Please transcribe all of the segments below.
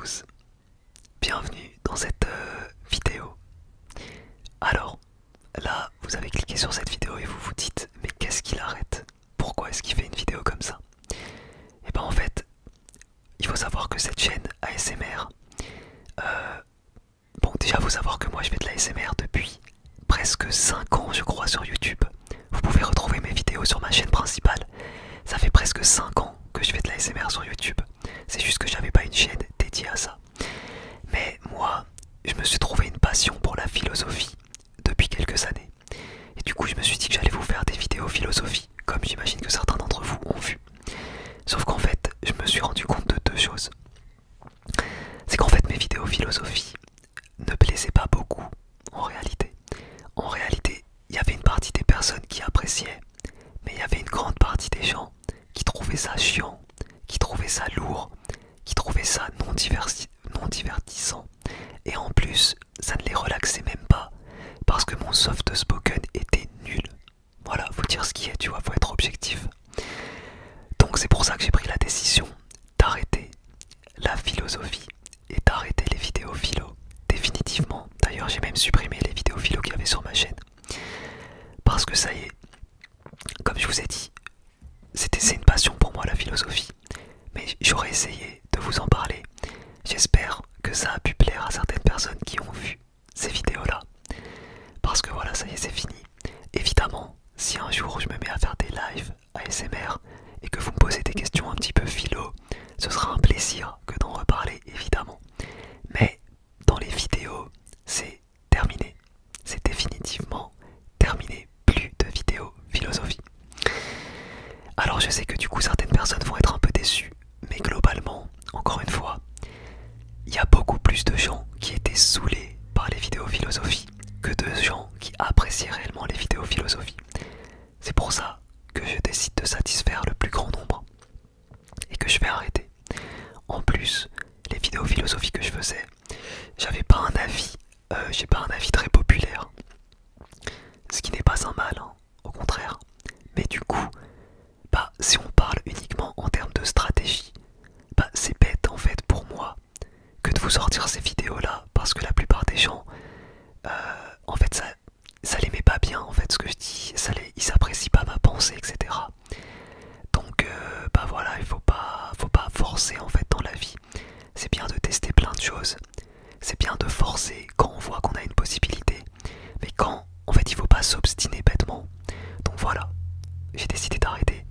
tous, bienvenue dans cette vidéo. Alors, là, vous avez cliqué sur cette vidéo et vous vous dites, mais qu'est-ce qu'il arrête? Pourquoi est-ce qu'il fait une vidéo comme ça? Et ben en fait, il faut savoir que cette chaîne ASMR, bon déjà faut savoir que moi je fais de l'ASMR depuis presque 5 ans je crois sur YouTube. Vous pouvez retrouver mes vidéos sur ma chaîne principale. Ça fait presque 5 ans que je fais de l'ASMR sur YouTube. C'est juste que j'avais pas une chaîne dédiée à ça. Mais moi, je me suis trouvé une passion pour la philosophie depuis quelques années. Et du coup, je me suis dit que j'allais vous faire des vidéos philosophie, comme j'imagine que certains d'entre vous ont vu. Sauf qu'en fait, je me suis rendu compte de deux choses. C'est qu'en fait, mes vidéos philosophie ne plaisaient pas beaucoup, en réalité. En réalité, il y avait une partie des personnes qui appréciaient, mais il y avait une grande partie des gens qui trouvaient ça chiant, qui trouvaient ça lourd, qui trouvaient ça non divertissant. Et en plus, ça ne les relaxait même pas, parce que mon soft spoken était nul. Voilà, faut dire ce qui est, tu vois, faut être objectif. Donc c'est pour ça que j'ai pris la décision d'arrêter la philosophie et d'arrêter les vidéos philo, définitivement. D'ailleurs, j'ai même supprimé les vidéos philo qu'il y avait sur ma chaîne. Parce que ça y est, comme je vous ai dit, c'est une passion pour moi la philosophie. Mais j'aurais essayé de vous en parler. J'espère que ça a pu plaire à certaines personnes qui ont vu ces vidéos-là. Parce que voilà, ça y est, c'est fini. Évidemment, si un jour je me mets à faire des lives ASMR et que vous me posez des questions un petit peu philo, ce sera un plaisir que d'en reparler, évidemment. Mais dans les vidéos, c'est terminé. C'est définitivement terminé. Plus de vidéos philosophie. Alors je sais que du coup certaines personnes vont être un peu déçues, mais globalement, encore une fois, il y a beaucoup plus de gens qui étaient saoulés par les vidéos philosophie que de gens qui appréciaient réellement les vidéos philosophie. C'est pour ça que je décide de satisfaire le plus grand nombre et que je vais arrêter. En plus, les vidéos philosophie que je faisais, j'avais pas un avis, j'ai pas un avis très populaire. Ce qui n'est pas un mal, hein, au contraire. Mais du coup, bah, si on parle uniquement en termes de stratégie, bah, c'est bête en fait pour moi que de vous sortir ces vidéos là, parce que la plupart des gens, en fait ça les met pas bien en fait ce que je dis, ils s'apprécient pas ma pensée, etc. Donc bah voilà, il faut pas forcer en fait dans la vie. C'est bien de tester plein de choses, c'est bien de forcer quand on voit qu'on a une possibilité, mais quand en fait il faut pas s'obstiner bêtement. Donc voilà, j'ai décidé d'arrêter.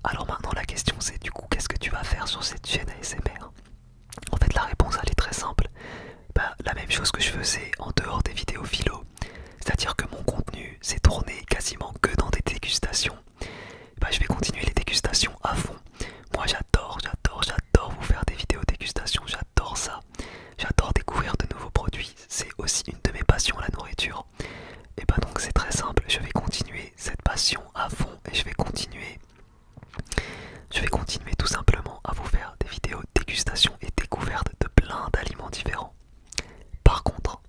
Alors maintenant la question c'est du coup qu'est-ce que tu vas faire sur cette chaîne ASMR? En fait la réponse elle est très simple. Bah, la même chose que je faisais en dehors des vidéos philo. C'est-à-dire que mon contenu s'est tourné quasiment que dans des dégustations. Bah, je vais continuer les dégustations à fond. Moi j'adore vous faire des vidéos dégustation, j'adore ça. J'adore découvrir de nouveaux produits. C'est aussi une de mes passions, la nourriture. Et bah donc c'est très simple, je vais continuer cette passion à fond et je vais continuer tout simplement à vous faire des vidéos dégustation et découverte de plein d'aliments différents. Par contre,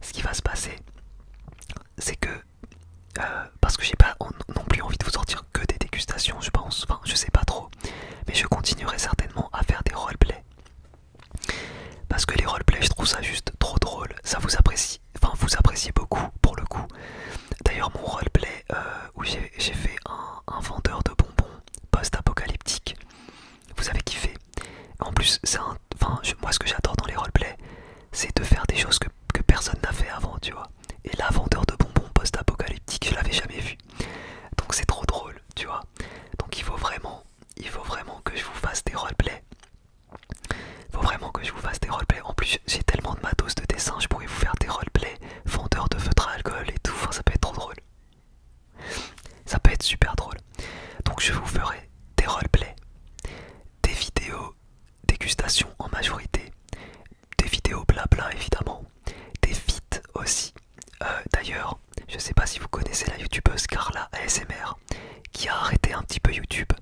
ce qui va se passer, c'est que parce que j'ai pas non plus envie de vous sortir que des dégustations, je pense, enfin je sais pas trop, mais je continuerai certainement à faire des roleplays. Parce que les roleplays, je trouve ça juste trop drôle, ça vous apprécie, enfin vous appréciez beaucoup pour le coup. D'ailleurs mon roleplay où j'ai fait un vendeur de bonbons post-apocalyptique, vous avez kiffé. En plus, moi ce que j'adore dans les roleplays, c'est de faire des choses que personne n'a fait avant, tu vois. Et là, vendeur de bonbons post-apocalyptique, je l'avais jamais vu. Donc c'est trop drôle, tu vois. Donc il faut vraiment que je vous fasse des roleplays. En plus, j'ai tellement de matos de dessin, je pourrais vous faire des roleplays, vendeur de feutres à alcool et tout. Enfin, ça peut être trop drôle. Ça peut être super drôle. Donc je vous ferai des roleplays, des vidéos dégustation en majorité, des vidéos blabla évidemment, des feats aussi. D'ailleurs, je sais pas si vous connaissez la youtubeuse Carla ASMR qui a arrêté un petit peu YouTube.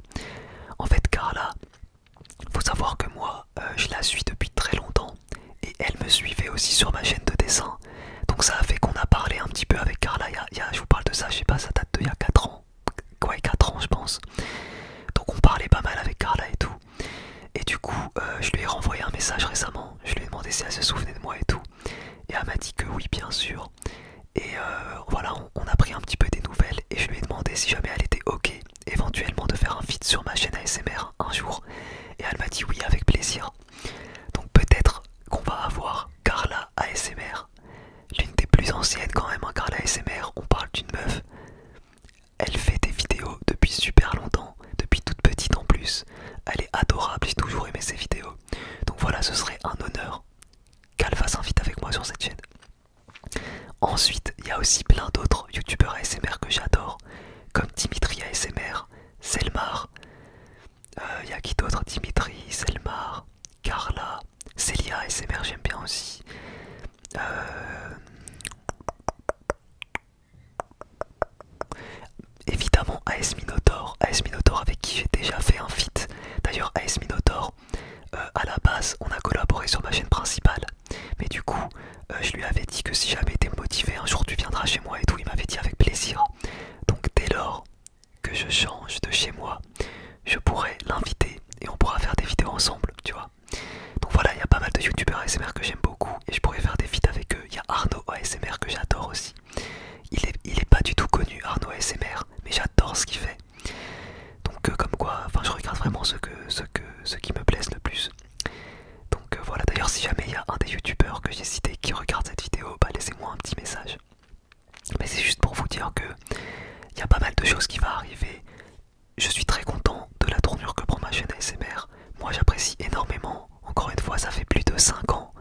En fait Carla, faut savoir que moi je la suis depuis très longtemps et elle me suivait aussi sur ma chaîne de dessin. Donc ça a fait qu'on a parlé un petit peu avec Carla, je vous parle de ça, je sais pas, ça date d'il y a 4 ans. Ouais, 4 ans je pense. Donc on parlait pas mal avec Carla et tout. un jour. Et elle m'a dit oui avec plaisir. Donc peut-être qu'on va avoir Carla ASMR. L'une des plus anciennes quand même, hein, Carla ASMR. On parle d'une meuf. Elle fait des vidéos depuis super longtemps, depuis toute petite en plus. Elle est adorable, j'ai toujours aimé ses vidéos. Donc voilà, ce serait un honneur qu'Alpha s'invite avec moi sur cette chaîne. Ensuite, il y a aussi plein d'autres youtubeurs ASMR que j'adore, comme Dimitri ASMR, Selmar. Il y a qui d'autre? Dimitri, Selmar, Carla, Célia ASMR, j'aime bien aussi. Évidemment AS Minotaur, AS Minotaur avec qui j'ai déjà fait un feat. D'ailleurs AS Minotaur, à la base on a collaboré sur ma chaîne principale. Mais du coup je lui avais dit que si jamais t'es motivé un jour tu viendras chez moi et tout. Il m'avait dit avec plaisir. Donc dès lors que je change de chez moi, je pourrais l'inviter et on pourra faire des vidéos ensemble, tu vois. Donc voilà, il y a pas mal de youtubeurs ASMR que j'aime beaucoup et je pourrais faire des feats avec eux. Il y a Arnaud ASMR que j'adore aussi. Il est pas du tout connu, Arnaud ASMR, mais j'adore ce qu'il fait. Donc comme quoi, enfin je regarde vraiment ceux qui me plaisent le plus. Donc voilà, d'ailleurs si jamais il y a un des youtubeurs que j'ai cité qui regarde cette vidéo, bah laissez-moi un petit message. Mais c'est juste pour vous dire que il y a pas mal de choses qui vont arriver. Je suis très content de la tournure que prend ma chaîne ASMR. Moi j'apprécie énormément. Encore une fois, ça fait plus de 5 ans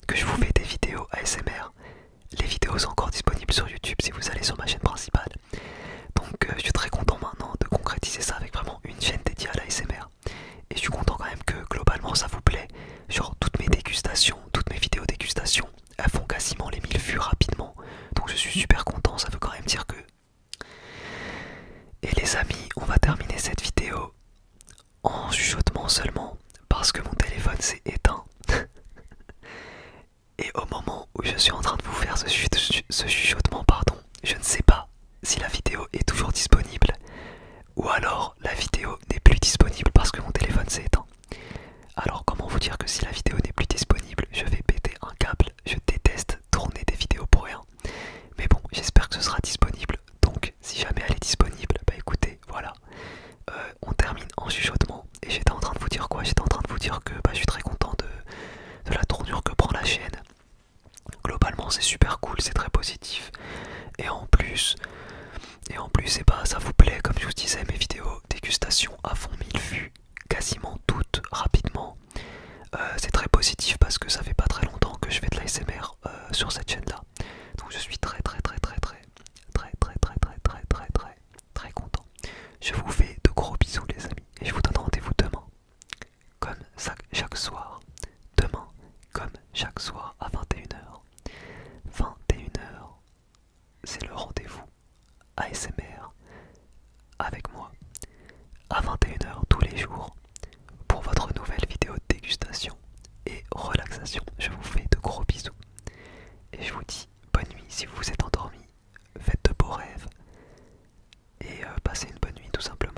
que je vous fais des vidéos ASMR. Les vidéos sont encore disponibles sur YouTube si vous allez sur ma chaîne principale. Donc je suis très content maintenant de concrétiser ça avec vraiment une chaîne dédiée à l'ASMR. Et je suis content quand même que globalement ça vous plaît. Genre toutes mes dégustations, toutes mes vidéos dégustation, elles font quasiment les 1000 vues rapidement. Donc je suis super content, ça veut quand même dire que... Et les amis, on va terminer cette vidéo en chuchotement seulement parce que mon téléphone s'est éteint. Et au moment où je suis en train de vous faire ce chuchotement, pardon, je ne sais pas si la vidéo est toujours disponible ou alors la vidéo n'est plus disponible parce que mon téléphone s'est éteint. Alors comment vous dire que si la vidéo n'est plus disponible, je vais péter un câble. Je déteste tourner des vidéos pour rien. Mais bon, j'espère que ce sera disponible. Donc si jamais elle est disponible, bah écoutez, voilà. On termine en chuchotement. Et j'étais en train de vous dire quoi? J'étais en train de vous dire que bah, je suis très content de la tournure que prend la chaîne. Globalement c'est super cool, c'est très positif. Et en plus, et bah, ça vous plaît, comme je vous disais, mes vidéos dégustation à fond 1000 vues, quasiment toutes rapidement. C'est très positif parce que ça fait pas très longtemps que je fais de l'ASMR sur cette chaîne là. Donc je suis très content. Je vous fais de gros bisous les amis et je vous donne rendez-vous demain comme chaque soir. Demain comme chaque soir à 21h. 21h, c'est le rendez-vous ASMR avec moi à 21h tous les jours pour votre nouvelle vidéo de dégustation et relaxation. Je vous fais de gros bisous et je vous dis bonne nuit si vous vous êtes endormi. Faites de beaux rêves et passez une bonne nuit tout simplement.